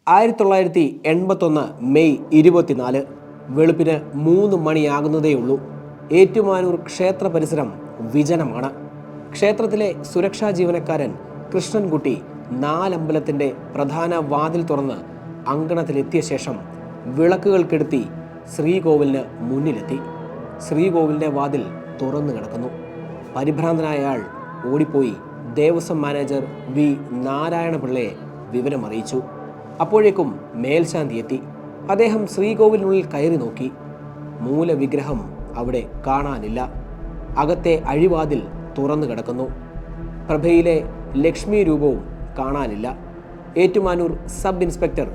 1981 May 24 വെളുപ്പിന് 3 മണിയാകുന്നതേയുള്ളൂ. ഏറ്റുമാനൂർ ക്ഷേത്ര പരിസരം വിജനമാണ്. ക്ഷേത്രത്തിലെ സുരക്ഷാ ജീവനക്കാരൻ കൃഷ്ണൻകുട്ടി നാലമ്പലത്തിൻ്റെ പ്രധാന വാതിൽ തുറന്ന് അങ്കണത്തിലെത്തിയ ശേഷം വിളക്കുകൾ കെടുത്തി ശ്രീകോവിലിന് മുന്നിലെത്തി. ശ്രീകോവിലിൻ്റെ വാതിൽ തുറന്നു കിടക്കുന്നു. പരിഭ്രാന്തനായ അയാൾ ഓടിപ്പോയി ദേവസ്വം മാനേജർ വി നാരായണപിള്ളയെ വിവരമറിയിച്ചു. അപ്പോഴേക്കും മേൽശാന്തി എത്തി. അദ്ദേഹം ശ്രീകോവിലിനുള്ളിൽ കയറി നോക്കി. മൂലവിഗ്രഹം അവിടെ കാണാനില്ല. അകത്തെ അഴിവാതിൽ തുറന്നു കിടക്കുന്നു. പ്രഭയിലെ ലക്ഷ്മി രൂപവും കാണാനില്ല. ഏറ്റുമാനൂർ സബ് ഇൻസ്പെക്ടർ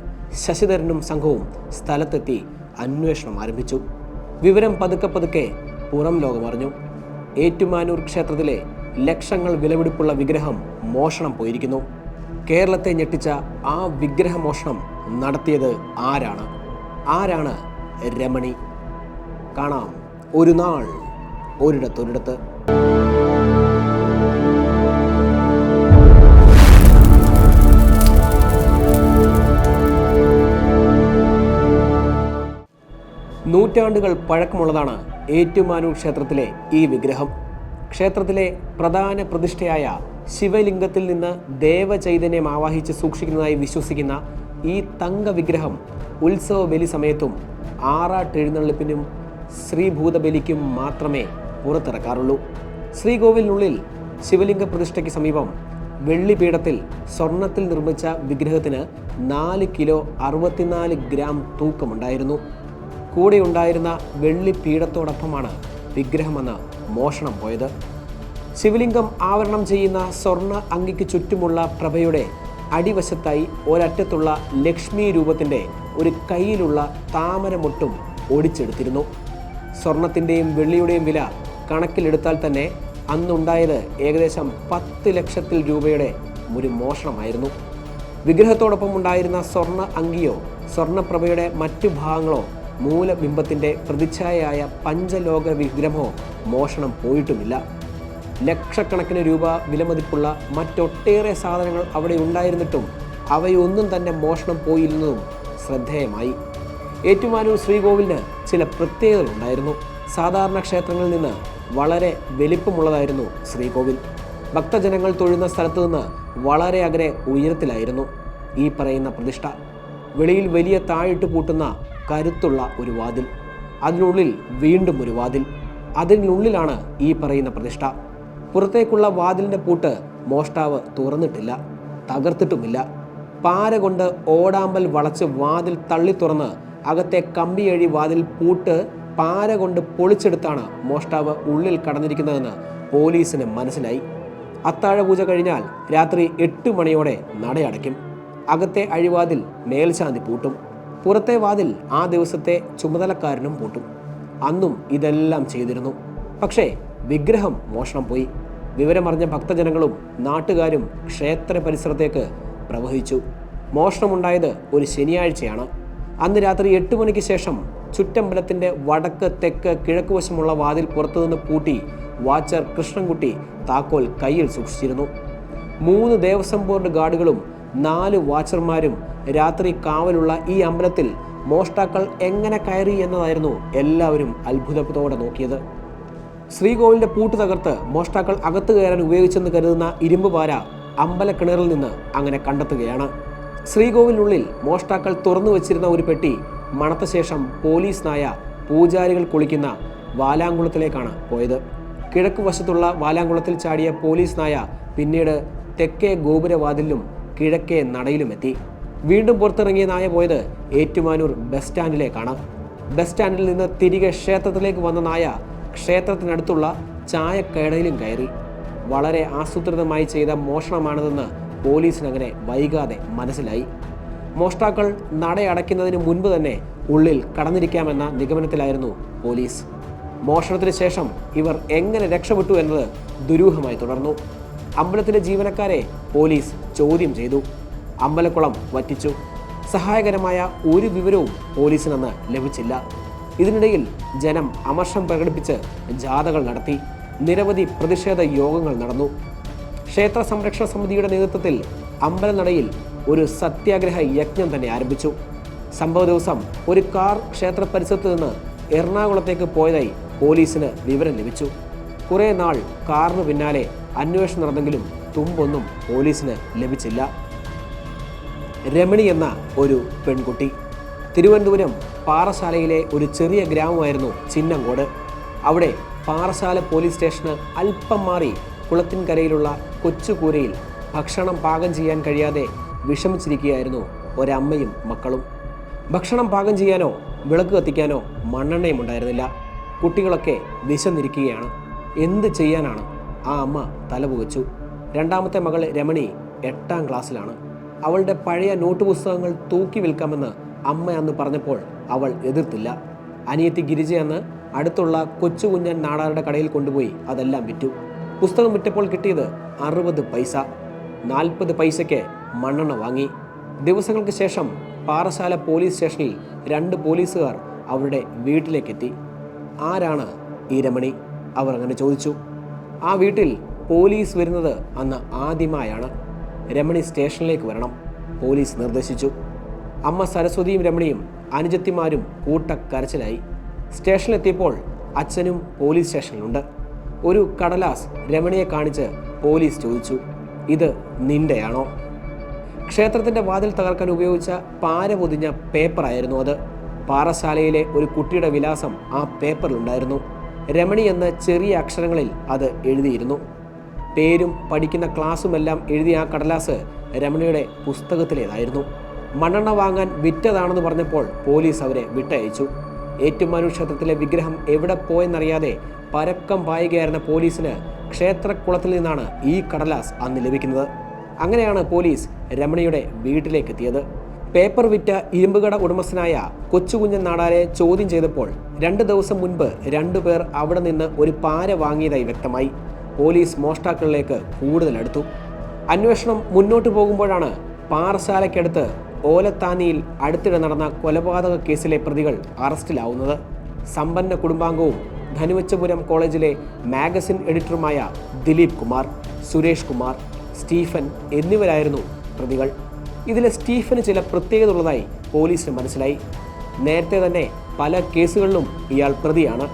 ശശിധരനും സംഘവും സ്ഥലത്തെത്തി അന്വേഷണം ആരംഭിച്ചു. വിവരം പതുക്കെ പുറം ലോകമറിഞ്ഞു. ഏറ്റുമാനൂർ ക്ഷേത്രത്തിലെ ലക്ഷങ്ങൾ വിലപിടിപ്പുള്ള വിഗ്രഹം മോഷണം പോയിരിക്കുന്നു. കേരളത്തെ ഞെട്ടിച്ച ആ വിഗ്രഹമോഷണം നടത്തിയത് ആരാണ് രമണി? കാണാം ഒരു നാൾ ഒരിടത്തൊരിടത്ത്. നൂറ്റാണ്ടുകൾ പഴക്കമുള്ളതാണ് ഏറ്റുമാനൂർ ക്ഷേത്രത്തിലെ ഈ വിഗ്രഹം. ക്ഷേത്രത്തിലെ പ്രധാന പ്രതിഷ്ഠയായ ശിവലിംഗത്തിൽ നിന്ന് ദേവചൈതന്യം ആവാഹിച്ച് സൂക്ഷിക്കുന്നതായി വിശ്വസിക്കുന്ന ഈ തങ്ക വിഗ്രഹം ഉത്സവ ബലി സമയത്തും ആറാട്ടെഴുന്നള്ളിപ്പിനും ശ്രീഭൂതബലിക്കും മാത്രമേ പുറത്തിറക്കാറുള്ളൂ. ശ്രീകോവിലിനുള്ളിൽ ശിവലിംഗ പ്രതിഷ്ഠയ്ക്ക് സമീപം വെള്ളിപീഠത്തിൽ സ്വർണത്തിൽ നിർമ്മിച്ച വിഗ്രഹത്തിന് 4 കിലോ 64 ഗ്രാം തൂക്കമുണ്ടായിരുന്നു. കൂടെയുണ്ടായിരുന്ന വെള്ളിപ്പീഠത്തോടൊപ്പമാണ് വിഗ്രഹമെന്ന് മോഷണം പോയത്. ശിവലിംഗം ആവരണം ചെയ്യുന്ന സ്വർണ്ണ അങ്കിക്ക് ചുറ്റുമുള്ള പ്രഭയുടെ അടിവശത്തായി ഒരറ്റത്തുള്ള ലക്ഷ്മി രൂപത്തിൻ്റെ ഒരു കയ്യിലുള്ള താമരമൊട്ടും ഒടിച്ചെടുത്തിരുന്നു. സ്വർണത്തിൻ്റെയും വെള്ളിയുടെയും വില കണക്കിലെടുത്താൽ തന്നെ അന്നുണ്ടായത് ഏകദേശം 10 ലക്ഷത്തിൽ രൂപയുടെ ഒരു മോഷണമായിരുന്നു. വിഗ്രഹത്തോടൊപ്പം ഉണ്ടായിരുന്ന സ്വർണ്ണ അങ്കിയോ സ്വർണ്ണപ്രഭയുടെ മറ്റു ഭാഗങ്ങളോ മൂലബിംബത്തിൻ്റെ പ്രതിച്ഛായയായ പഞ്ചലോക വിഗ്രഹമോ മോഷണം പോയിട്ടുമില്ല. ലക്ഷക്കണക്കിന് രൂപ വിലമതിപ്പുള്ള മറ്റൊട്ടേറെ സാധനങ്ങൾ അവിടെ ഉണ്ടായിരുന്നിട്ടും അവയൊന്നും തന്നെ മോഷണം പോയില്ലെന്നതും ശ്രദ്ധേയമായി. ഏറ്റുമാനൂർ ശ്രീകോവിലിന് ചില പ്രത്യേകതകളുണ്ടായിരുന്നു. സാധാരണ ക്ഷേത്രങ്ങളിൽ നിന്ന് വളരെ വലിപ്പമുള്ളതായിരുന്നു ശ്രീകോവിൽ. ഭക്തജനങ്ങൾ തൊഴുന്ന സ്ഥലത്തു നിന്ന് വളരെ അകലെ ഉയരത്തിലായിരുന്നു ഈ പറയുന്ന പ്രതിഷ്ഠ. വെളിയിൽ വലിയ താഴിട്ട് പൂട്ടുന്ന കരുത്തുള്ള ഒരു വാതിൽ, അതിനുള്ളിൽ വീണ്ടും ഒരു വാതിൽ, അതിനുള്ളിലാണ് ഈ പറയുന്ന പ്രതിഷ്ഠ. പുറത്തേക്കുള്ള വാതിലിൻ്റെ പൂട്ട് മോഷ്ടാവ് തുറന്നിട്ടില്ല, തകർത്തിട്ടുമില്ല. പാര കൊണ്ട് ഓടാമ്പൽ വളച്ച് വാതിൽ തള്ളി തുറന്ന് അകത്തെ കമ്പിയഴി വാതിൽ പൂട്ട് പാര കൊണ്ട് പൊളിച്ചെടുത്താണ് മോഷ്ടാവ് ഉള്ളിൽ കടന്നിരിക്കുന്നതെന്ന് പോലീസിന് മനസ്സിലായി. അത്താഴപൂജ കഴിഞ്ഞാൽ രാത്രി 8 മണിയോടെ നടയടയ്ക്കും. അകത്തെ അഴിവാതിൽ മേൽശാന്തി പൂട്ടും. പുറത്തെ വാതിൽ ആ ദിവസത്തെ ചുമതലക്കാരനും പൂട്ടും. അന്നും ഇതെല്ലാം ചെയ്തിരുന്നു. പക്ഷേ വിഗ്രഹം മോഷണം പോയി. വിവരമറിഞ്ഞ ഭക്തജനങ്ങളും നാട്ടുകാരും ക്ഷേത്ര പരിസരത്തേക്ക് പ്രവഹിച്ചു. മോഷണമുണ്ടായത് ഒരു ശനിയാഴ്ചയാണ്. അന്ന് രാത്രി 8 മണിക്ക് ശേഷം ചുറ്റമ്പലത്തിൻ്റെ വടക്ക് തെക്ക് കിഴക്ക് വശമുള്ള വാതിൽ പുറത്തുനിന്ന് പൂട്ടി വാച്ചർ കൃഷ്ണൻകുട്ടി താക്കോൽ കയ്യിൽ സൂക്ഷിച്ചിരുന്നു. 3 ദേവസ്വം ബോർഡ് ഗാർഡുകളും 4 വാച്ചർമാരും രാത്രി കാവലുള്ള ഈ അമ്പലത്തിൽ മോഷ്ടാക്കൾ എങ്ങനെ കയറി എന്നതായിരുന്നു എല്ലാവരും അത്ഭുതത്തോടെ നോക്കിയത്. ശ്രീകോവിലിൻ്റെ പൂട്ട് തകർത്ത് മോഷ്ടാക്കൾ അകത്ത് കയറാൻ ഉപയോഗിച്ചെന്ന് കരുതുന്ന ഇരുമ്പ് പാര അമ്പലക്കിണറിൽ നിന്ന് അങ്ങനെ കണ്ടെത്തുകയാണ്. ശ്രീകോവിലിനുള്ളിൽ മോഷ്ടാക്കൾ തുറന്നു വച്ചിരുന്ന ഒരു പെട്ടി മണത്ത ശേഷം പോലീസ് നായ പൂജാരികൾ കുളിക്കുന്ന വാലാങ്കുളത്തിലേക്കാണ് പോയത്. കിഴക്ക് വശത്തുള്ള വാലാങ്കുളത്തിൽ ചാടിയ പോലീസ് നായ പിന്നീട് തെക്കേ ഗോപുരവാതിലും കിഴക്കേ നടയിലുമെത്തി. വീണ്ടും പുറത്തിറങ്ങിയ നായ പോയത് ഏറ്റുമാനൂർ ബസ് സ്റ്റാൻഡിലേക്കാണ്. ബസ് സ്റ്റാൻഡിൽ നിന്ന് തിരികെ ക്ഷേത്രത്തിലേക്ക് വന്ന നായ ക്ഷേത്രത്തിനടുത്തുള്ള ചായക്കടയിലും കയറി. വളരെ ആസൂത്രിതമായി ചെയ്ത മോഷണമാണിതെന്ന് പോലീസിനങ്ങനെ വൈകാതെ മനസ്സിലായി. മോഷ്ടാക്കൾ നടയടയ്ക്കുന്നതിന് മുൻപ് തന്നെ ഉള്ളിൽ കടന്നിരിക്കാമെന്ന നിഗമനത്തിലായിരുന്നു പോലീസ്. മോഷണത്തിന് ശേഷം ഇവർ എങ്ങനെ രക്ഷപ്പെട്ടു എന്നത് ദുരൂഹമായി തുടർന്നു. അമ്പലത്തിലെ ജീവനക്കാരെ പോലീസ് ചോദ്യം ചെയ്തു. അമ്പലക്കുളം വറ്റിച്ചു. സഹായകരമായ ഒരു വിവരവും പോലീസിനന്ന് ലഭിച്ചില്ല. ഇതിനിടയിൽ ജനം അമർഷം പ്രകടിപ്പിച്ച് ജാഥകൾ നടത്തി. നിരവധി പ്രതിഷേധ യോഗങ്ങൾ നടന്നു. ക്ഷേത്ര സംരക്ഷണ സമിതിയുടെ നേതൃത്വത്തിൽ അമ്പലനടയിൽ ഒരു സത്യാഗ്രഹ യജ്ഞം തന്നെ ആരംഭിച്ചു. സംഭവ ദിവസം ഒരു കാർ ക്ഷേത്ര പരിസരത്ത് നിന്ന് എറണാകുളത്തേക്ക് പോയതായി പോലീസിന് വിവരം ലഭിച്ചു. കുറേ നാൾ കാറിന് പിന്നാലെ അന്വേഷണം നടന്നെങ്കിലും തുമ്പൊന്നും പോലീസിന് ലഭിച്ചില്ല. രമണി എന്ന ഒരു പെൺകുട്ടി. തിരുവനന്തപുരം പാറശാലയിലെ ഒരു ചെറിയ ഗ്രാമമായിരുന്നു ചിന്നങ്കോട്. അവിടെ പാറശാല പോലീസ് സ്റ്റേഷന് അല്പം മാറി കുളത്തിൻകരയിലുള്ള കൊച്ചുകൂരയിൽ ഭക്ഷണം പാകം ചെയ്യാൻ കഴിയാതെ വിഷമിച്ചിരിക്കുകയായിരുന്നു ഒരമ്മയും മക്കളും. ഭക്ഷണം പാകം ചെയ്യാനോ വിളക്ക് കത്തിക്കാനോ മണ്ണെണ്ണയും ഉണ്ടായിരുന്നില്ല. കുട്ടികളൊക്കെ വിശന്നിരിക്കുകയാണ്. എന്ത് ചെയ്യാനാണ്? ആ അമ്മ തലപുകച്ചു. രണ്ടാമത്തെ മകൾ രമണി 8ാം ക്ലാസ്സിലാണ്. അവളുടെ പഴയ നോട്ട് പുസ്തകങ്ങൾ തൂക്കി വിൽക്കാമെന്ന് അമ്മ അന്ന് പറഞ്ഞപ്പോൾ അവൾ എതിർത്തില്ല. അനിയത്തി ഗിരിജ അന്ന് അടുത്തുള്ള കൊച്ചുകുഞ്ഞൻ നാടാരുടെ കടയിൽ കൊണ്ടുപോയി അതെല്ലാം വിറ്റു. പുസ്തകം വിറ്റപ്പോൾ കിട്ടിയത് 60 പൈസ. 40 പൈസയ്ക്ക് മണ്ണെണ്ണ വാങ്ങി. ദിവസങ്ങൾക്ക് ശേഷം പാറശാല പോലീസ് സ്റ്റേഷനിൽ 2 പോലീസുകാർ അവരുടെ വീട്ടിലേക്കെത്തി. ആരാണ് ഈ രമണി? അവർ അങ്ങനെ ചോദിച്ചു. ആ വീട്ടിൽ പോലീസ് വരുന്നത് അന്ന് ആദ്യമായാണ്. രമണി സ്റ്റേഷനിലേക്ക് വരണം പോലീസ് നിർദ്ദേശിച്ചു. അമ്മ സരസ്വതിയും രമണിയും അനുജത്തിമാരും കൂട്ടക്കരച്ചിലായി. സ്റ്റേഷനിലെത്തിയപ്പോൾ അച്ഛനും പോലീസ് സ്റ്റേഷനിലുണ്ട്. ഒരു കടലാസ് രമണിയെ കാണിച്ച് പോലീസ് ചോദിച്ചു, ഇത് നിന്റെയാണോ? ക്ഷേത്രത്തിൻ്റെ വാതിൽ തകർക്കാൻ ഉപയോഗിച്ച പാര പൊതിഞ്ഞ പേപ്പറായിരുന്നു അത്. പാറശാലയിലെ ഒരു കുട്ടിയുടെ വിലാസം ആ പേപ്പറിലുണ്ടായിരുന്നു. രമണി എന്ന ചെറിയ അക്ഷരങ്ങളിൽ അത് എഴുതിയിരുന്നു. പേരും പഠിക്കുന്ന ക്ലാസ്സുമെല്ലാം എഴുതിയ ആ കടലാസ് രമണിയുടെ പുസ്തകത്തിലേതായിരുന്നു. മണ്ണെണ്ണ വാങ്ങാൻ വിറ്റതാണെന്ന് പറഞ്ഞപ്പോൾ പോലീസ് അവരെ വിട്ടയച്ചു. ഏറ്റുമാനൂർ ക്ഷേത്രത്തിലെ വിഗ്രഹം എവിടെ പോയെന്നറിയാതെ പരക്കം പായുകയായിരുന്ന പോലീസിന് ക്ഷേത്രക്കുളത്തിൽ നിന്നാണ് ഈ കടലാസ് അന്ന് ലഭിക്കുന്നത്. അങ്ങനെയാണ് പോലീസ് രമണിയുടെ വീട്ടിലേക്ക് എത്തിയത്. പേപ്പർ വിറ്റ ഇരുമ്പുകട ഉടമസ്ഥനായ കൊച്ചുകുഞ്ഞൻ നാടാരെ ചോദ്യം ചെയ്തപ്പോൾ 2 ദിവസം മുൻപ് 2 പേർ അവിടെ നിന്ന് ഒരു പാര വാങ്ങിയതായി വ്യക്തമായി. പോലീസ് മോഷ്ടാക്കളിലേക്ക് കൂടുതൽ അടുത്തു. അന്വേഷണം മുന്നോട്ട് പോകുമ്പോഴാണ് പാറശാലയ്ക്കടുത്ത് ഓലത്താനിയിൽ അടുത്തിടെ നടന്ന കൊലപാതക കേസിലെ പ്രതികൾ അറസ്റ്റിലാവുന്നത്. സമ്പന്ന കുടുംബാംഗവും ധനുവച്ചപുരം കോളേജിലെ മാഗസിൻ എഡിറ്ററുമായ ദിലീപ് കുമാർ, സുരേഷ് കുമാർ, സ്റ്റീഫൻ എന്നിവരായിരുന്നു പ്രതികൾ. ഇതിലെ സ്റ്റീഫന് ചില പ്രത്യേകത ഉള്ളതായി പോലീസിന് മനസ്സിലായി. നേരത്തെ തന്നെ പല കേസുകളിലും ഇയാൾ പ്രതിയാണ്.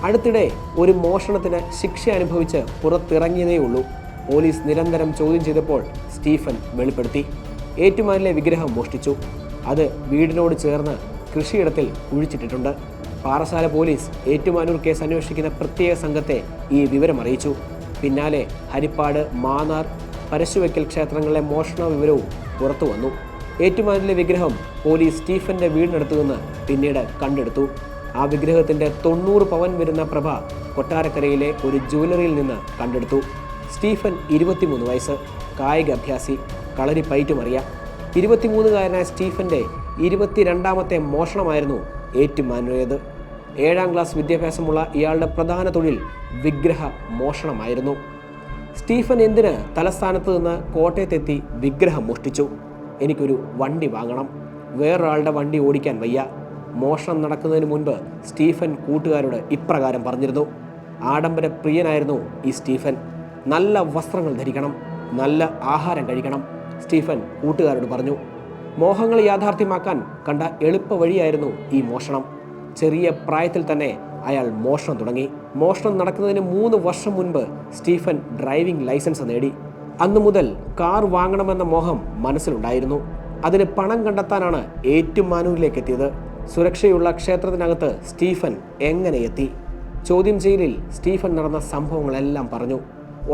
അടുത്തിടെ ഒരു മോഷണത്തിന് ശിക്ഷ അനുഭവിച്ച് പുറത്തിറങ്ങിയതേയുള്ളൂ. പോലീസ് നിരന്തരം ചോദ്യം ചെയ്തപ്പോൾ സ്റ്റീഫൻ വെളിപ്പെടുത്തി, ഏറ്റുമാനിലെ വിഗ്രഹം മോഷ്ടിച്ചു. അത് വീടിനോട് ചേർന്ന് കൃഷിയിടത്തിൽ കുഴിച്ചിട്ടിട്ടുണ്ട്. പാറശാല പോലീസ് ഏറ്റുമാനൂർ കേസ് അന്വേഷിക്കുന്ന പ്രത്യേക സംഘത്തെ ഈ വിവരം അറിയിച്ചു. പിന്നാലെ ഹരിപ്പാട്, മാന്നാർ, പരശുവയ്ക്കൽ ക്ഷേത്രങ്ങളിലെ മോഷണ വിവരവും പുറത്തു വന്നു. ഏറ്റുമാനൂരിലെ വിഗ്രഹം പോലീസ് സ്റ്റീഫന്റെ വീടിനടുത്തു നിന്ന് പിന്നീട് കണ്ടെടുത്തു. ആ വിഗ്രഹത്തിൻ്റെ 90 പവൻ വരുന്ന പ്രഭ കൊട്ടാരക്കരയിലെ ഒരു ജ്വല്ലറിയിൽ നിന്ന് കണ്ടെടുത്തു. സ്റ്റീഫൻ 23 വയസ്സ്, കായിക അഭ്യാസി, കളരിപ്പയറ്റുമറിയാം. 23-കാരനായ സ്റ്റീഫന്റെ 22ാമത്തെ മോഷണമായിരുന്നു ഏറ്റുമാനൂരേത്. 7ാം ക്ലാസ് വിദ്യാഭ്യാസമുള്ള ഇയാളുടെ പ്രധാന തൊഴിൽ വിഗ്രഹ മോഷണമായിരുന്നു. സ്റ്റീഫൻ എന്തിന് തലസ്ഥാനത്ത് നിന്ന് കോട്ടയത്തെത്തി വിഗ്രഹം മോഷ്ടിച്ചു? എനിക്കൊരു വണ്ടി വാങ്ങണം, വേറൊരാളുടെ വണ്ടി ഓടിക്കാൻ വയ്യ. മോഷണം നടക്കുന്നതിന് മുൻപ് സ്റ്റീഫൻ കൂട്ടുകാരോട് ഇപ്രകാരം പറഞ്ഞിരുന്നു. ആഡംബര പ്രിയനായിരുന്നു ഈ സ്റ്റീഫൻ. നല്ല വസ്ത്രങ്ങൾ ധരിക്കണം, നല്ല ആഹാരം കഴിക്കണം, സ്റ്റീഫൻ കൂട്ടുകാരോട് പറഞ്ഞു. മോഹങ്ങൾ യാഥാർത്ഥ്യമാക്കാൻ കണ്ട എളുപ്പ വഴിയായിരുന്നു ഈ മോഷണം. ചെറിയ പ്രായത്തിൽ തന്നെ അയാൾ മോഷണം തുടങ്ങി. മോഷണം നടക്കുന്നതിന് 3 വർഷം മുൻപ് സ്റ്റീഫൻ ഡ്രൈവിംഗ് ലൈസൻസ് നേടി. അന്നു മുതൽ കാർ വാങ്ങണമെന്ന മോഹം മനസ്സിലുണ്ടായിരുന്നു. അതിന് പണം കണ്ടെത്താനാണ് ഏറ്റുമാനൂരിലേക്ക് എത്തിയത്. സുരക്ഷയുള്ള ക്ഷേത്രത്തിനകത്ത് സ്റ്റീഫൻ എങ്ങനെ എത്തി? ചോദ്യം ചെയ്യലിൽ സ്റ്റീഫൻ നടന്ന സംഭവങ്ങളെല്ലാം പറഞ്ഞു.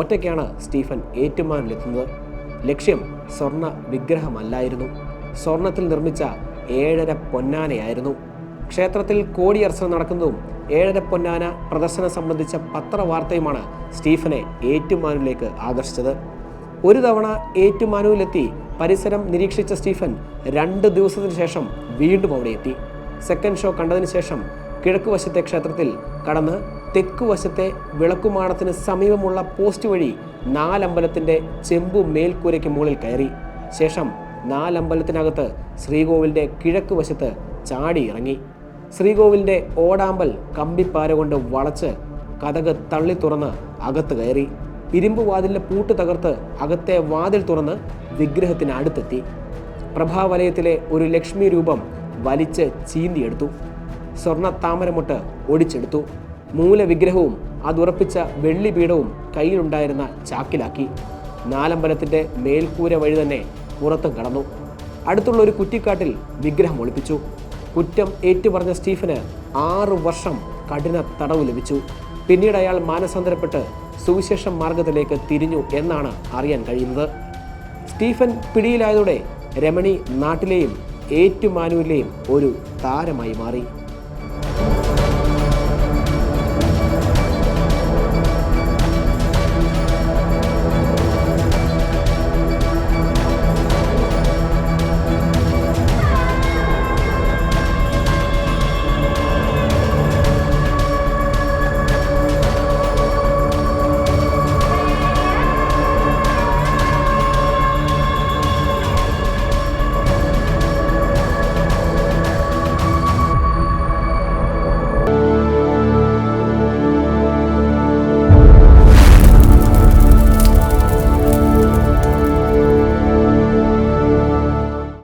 ഒറ്റയ്ക്കാണ് സ്റ്റീഫൻ ഏറ്റുമാനൂരിലെത്തുന്നത്. ലക്ഷ്യം സ്വർണ്ണ വിഗ്രഹമല്ലായിരുന്നു, സ്വർണത്തിൽ നിർമ്മിച്ച 7.5 പൊന്നാനയായിരുന്നു. ക്ഷേത്രത്തിൽ കോടിയർച്ചന നടക്കുന്നതും 7.5 പൊന്നാന പ്രദർശനം സംബന്ധിച്ച പത്രവാർത്തയുമാണ് സ്റ്റീഫനെ ഏറ്റുമാനൂരിലേക്ക് ആകർഷിച്ചത്. ഒരു തവണ ഏറ്റുമാനൂരിലെത്തി പരിസരം നിരീക്ഷിച്ച സ്റ്റീഫൻ 2 ദിവസത്തിന് ശേഷം വീണ്ടും അവിടെ എത്തി. സെക്കൻഡ് ഷോ കണ്ടതിന് ശേഷം കിഴക്കുവശത്തെ ക്ഷേത്രത്തിൽ കടന്ന് തെക്കുവശത്തെ വിളക്കുമാടത്തിന് സമീപമുള്ള പോസ്റ്റ് വഴി 4 അമ്പലത്തിൻ്റെ ചെമ്പു മേൽക്കൂരയ്ക്ക് മുകളിൽ കയറി. ശേഷം 4 അമ്പലത്തിനകത്ത് ശ്രീകോവിലിൻ്റെ കിഴക്ക് വശത്ത് ചാടി ഇറങ്ങി. ശ്രീകോവിലിൻ്റെ ഓടാമ്പൽ കമ്പിപ്പാര കൊണ്ട് വളച്ച് കതക് തള്ളി തുറന്ന് അകത്ത് കയറി. ഇരുമ്പ് വാതിലിൻ്റെ പൂട്ട് തകർത്ത് അകത്തെ വാതിൽ തുറന്ന് വിഗ്രഹത്തിന് അടുത്തെത്തി. പ്രഭാവലയത്തിലെ ഒരു ലക്ഷ്മി രൂപം വലിച്ച് ചീന്തിയെടുത്തു. സ്വർണ്ണ താമരമുട്ട് ഒടിച്ചെടുത്തു. മൂലവിഗ്രഹവും അതുറപ്പിച്ച വെള്ളിപീഠവും കയ്യിലുണ്ടായിരുന്ന ചാക്കിലാക്കി. നാലമ്പലത്തിൻ്റെ മേൽക്കൂര വഴി തന്നെ പുറത്തും കടന്നു. അടുത്തുള്ള ഒരു കുറ്റിക്കാട്ടിൽ വിഗ്രഹം ഒളിപ്പിച്ചു. കുറ്റം ഏറ്റുപറഞ്ഞ സ്റ്റീഫന് 6 വർഷം കഠിന തടവ് ലഭിച്ചു. പിന്നീട് അയാൾ മാനസാന്തരപ്പെട്ട് സുവിശേഷ മാർഗത്തിലേക്ക് തിരിഞ്ഞു എന്നാണ് അറിയാൻ കഴിയുന്നത്. സ്റ്റീഫൻ പിടിയിലായതോടെ രമണി നാട്ടിലെയും ഏറ്റുമാനൂരിലെയും ഒരു താരമായി മാറി.